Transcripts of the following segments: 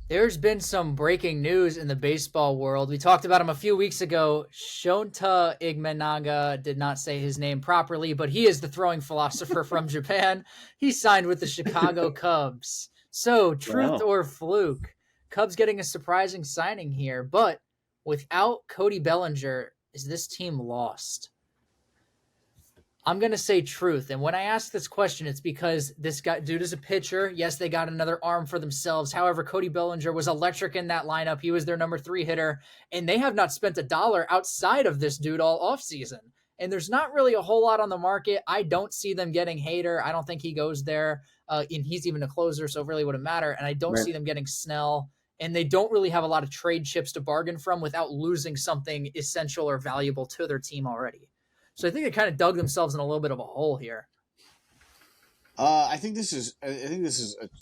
There's been some breaking news in the baseball world. We talked about him a few weeks ago. Shota Imanaga did not say his name properly, but he is the throwing philosopher from Japan. He signed with the Chicago Cubs. So, truth Wow. or fluke? Cubs getting a surprising signing here, but without Cody Bellinger, is this team lost? I'm going to say truth. And when I ask this question, it's because this guy, dude is a pitcher. Yes, they got another arm for themselves. However, Cody Bellinger was electric in that lineup. He was their number 3 hitter, and they have not spent a dollar outside of this dude all offseason. And there's not really a whole lot on the market. I don't see them getting Hader. I don't think he goes there. And he's even a closer, so it really wouldn't matter. And I don't Right. see them getting Snell. And they don't really have a lot of trade chips to bargain from without losing something essential or valuable to their team already. So I think they kind of dug themselves in a little bit of a hole here. I think this is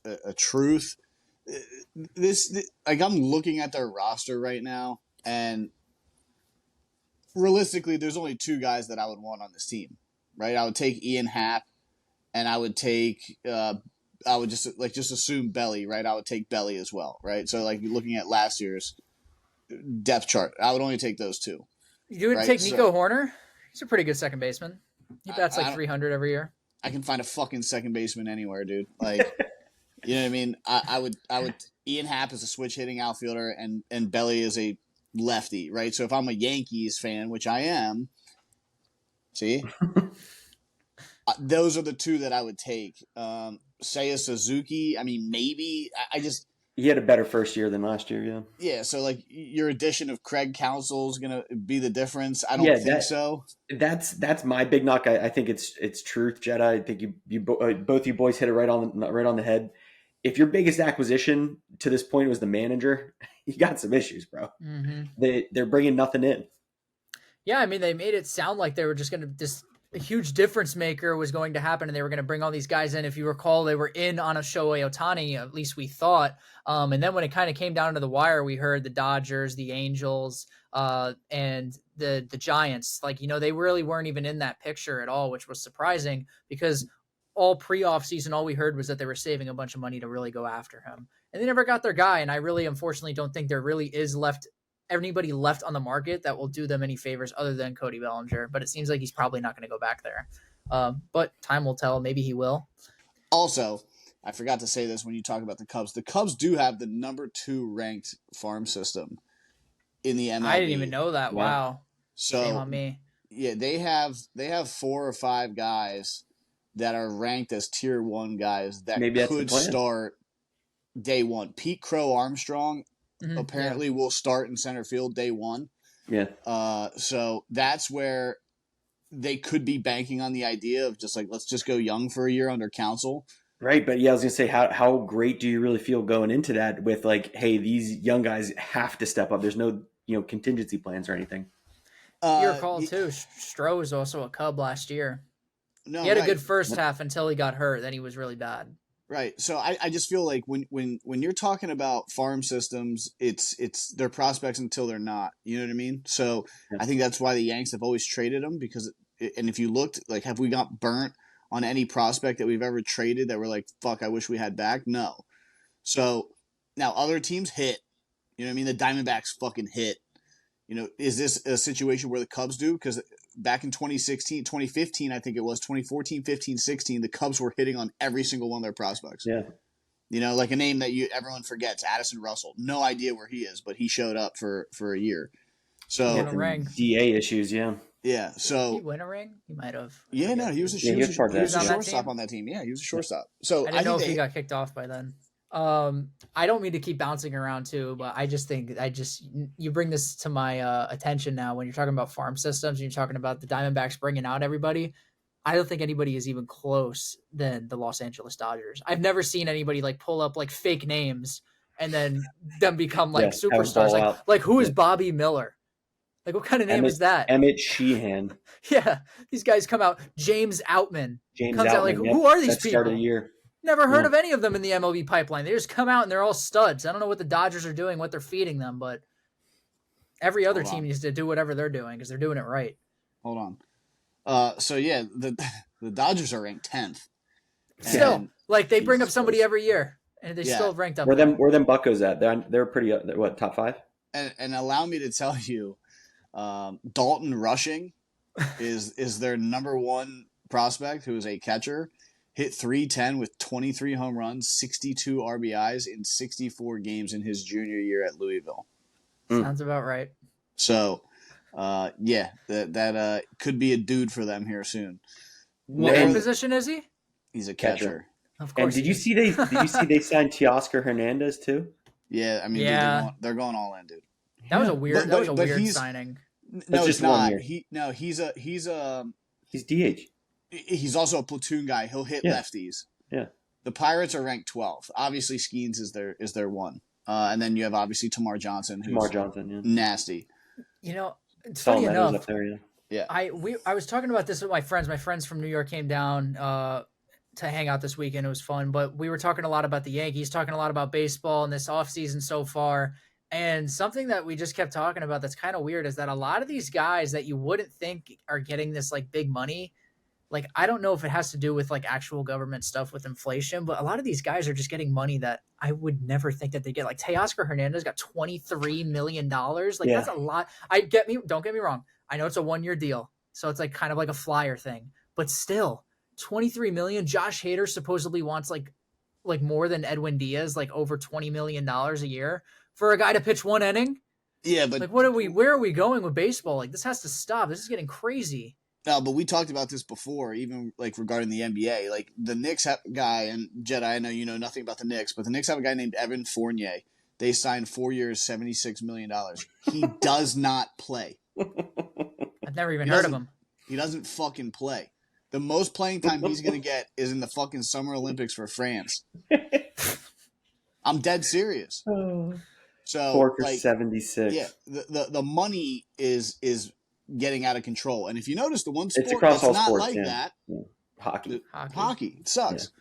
a truth. This like I'm looking at their roster right now, and realistically, there's only 2 guys that I would want on this team, right? I would take Ian Happ, and I would take I would just assume Belly, right? I would take Belly as well, right? So like looking at last year's depth chart, I would only take those 2. You would Right? take So Nico Horner. He's a pretty good second baseman. He bats like I 300 every year. I can find a fucking second baseman anywhere, dude. Like, you know what I mean? I would. Ian Happ is a switch hitting outfielder, and Belly is a lefty, right? So if I'm a Yankees fan, which I am, see, those are the 2 that I would take. Seiya Suzuki. I mean, maybe. I just He had a better first year than last year, yeah. yeah. So like your addition of Craig Counsell is gonna be the difference. I don't Yeah, think so. that's my big knock. I think it's truth, Jedi. I think both you boys hit it right on the head. If your biggest acquisition to this point was the manager, you got some issues, bro. Mm-hmm. They're bringing nothing in. Yeah, I mean, they made it sound like they were just going to this a huge difference maker was going to happen, and they were going to bring all these guys in. If you recall, they were in on a Shohei Ohtani, at least we thought. And then when it kind of came down to the wire, we heard the Dodgers, the Angels, and the Giants. Like, they really weren't even in that picture at all, which was surprising because all pre-off season, all we heard was that they were saving a bunch of money to really go after him. And they never got their guy, and I really, unfortunately, don't think there really is anybody left on the market that will do them any favors other than Cody Bellinger. But it seems like he's probably not going to go back there. But time will tell. Maybe he will. Also, I forgot to say this when you talk about the Cubs. The Cubs do have the number 2 ranked farm system in the MLB. I didn't even know that. Yeah. Wow. So Shame on me. yeah, they have 4 or 5 guys that are ranked as tier 1 guys that Maybe that's the could plan. start day 1. Pete Crow Armstrong apparently will start in center field day 1. Yeah. So that's where they could be banking on the idea of just like, let's just go young for a year under Counsell. Right, but yeah, I was gonna say, how great do you really feel going into that with like, hey, these young guys have to step up. There's no contingency plans or anything. You recall too, Stroh was also a Cub last year. No, he had right. a good first half until he got hurt. Then he was really bad. Right. So I just feel like when you're talking about farm systems, it's their prospects until they're not. You know what I mean? So Yeah. I think that's why the Yanks have always traded them because, and if you looked, like, have we got burnt on any prospect that we've ever traded that we're like, fuck, I wish we had back? No. So now other teams hit. You know what I mean? The Diamondbacks fucking hit. Is this a situation where the Cubs do? Because back in 2016, 2015, I think it was 2014, 15, 16, the Cubs were hitting on every single one of their prospects. Yeah. Like a name that everyone forgets, Addison Russell. No idea where he is, but he showed up for a year. So Won a ring. DA issues, yeah. yeah, Did so he win a ring? He might have. yeah, no, he was a part of that team. shortstop on that team. Yeah, he was a shortstop. So I didn't know if think he got kicked off by then. I don't mean to keep bouncing around too, but I just think you bring this to my attention now when you're talking about farm systems and you're talking about the Diamondbacks bringing out everybody. I don't think anybody is even close than the Los Angeles Dodgers. I've never seen anybody like pull up like fake names and then them become like superstars. Like who is Bobby Miller? Like what kind of name is that? Emmett Sheehan. Yeah, these guys come out. James Outman James comes Outman, out like who are these people? Start of the year. Never heard of any of them in the MLB pipeline. They just come out and they're all studs. I don't know what the Dodgers are doing, what they're feeding them, but every other team needs to do whatever they're doing because they're doing it right. Hold on. So yeah, the Dodgers are ranked 10th. Still, like they bring up somebody every year, and they Yeah. still ranked up. Where there. them Buccos at? They're pretty what, top 5? And allow me to tell you, Dalton Rushing is their number one prospect, who is a catcher. Hit 310 with 23 home runs, 62 RBIs in 64 games in his junior year at Louisville. Sounds about right. So, that could be a dude for them here soon. What position is he? He's a catcher. Of course. And did you see they signed Teoscar Hernandez too? Yeah, I mean, Yeah. Dude, they're going all in, dude. That was a weird. That was a weird he's- signing. No, just it's 1 not. year. He's DH. He's also a platoon guy. He'll hit lefties. Yeah. The Pirates are ranked 12th. Obviously, Skeens is their one, and then you have obviously Tamar Johnson, who's nasty. You know, it's Saul funny Meadows enough. up there, yeah. I was talking about this with my friends. My friends from New York came down to hang out this weekend. It was fun, but we were talking a lot about the Yankees, talking a lot about baseball and this offseason so far. And something that we just kept talking about that's kind of weird is that a lot of these guys that you wouldn't think are getting this like big money, like I don't know if it has to do with like actual government stuff with inflation, but a lot of these guys are just getting money that I would never think that they get. Like Teoscar Hernandez got $23 million. Like that's a lot. Don't get me wrong. I know it's a 1-year deal, so it's like kind of like a flyer thing, but still 23 million. Josh Hader supposedly wants like more than Edwin Diaz, like over $20 million a year for a guy to pitch 1 inning. Yeah, but like where are we going with baseball? Like this has to stop. This is getting crazy. No, but we talked about this before, even like regarding the NBA. Like the Knicks have a guy, and Jedi, I know you know nothing about the Knicks, but the Knicks have a guy named Evan Fournier. They signed 4 years, $76 million. He does not play. I've never even heard of him. He doesn't fucking play. The most playing time he's going to get is in the fucking Summer Olympics for France. I'm dead serious. So 4 for 76. Yeah, the money is getting out of control. And if you notice, the one sport across that's all not sports, like yeah. that, Hockey. hockey. It sucks.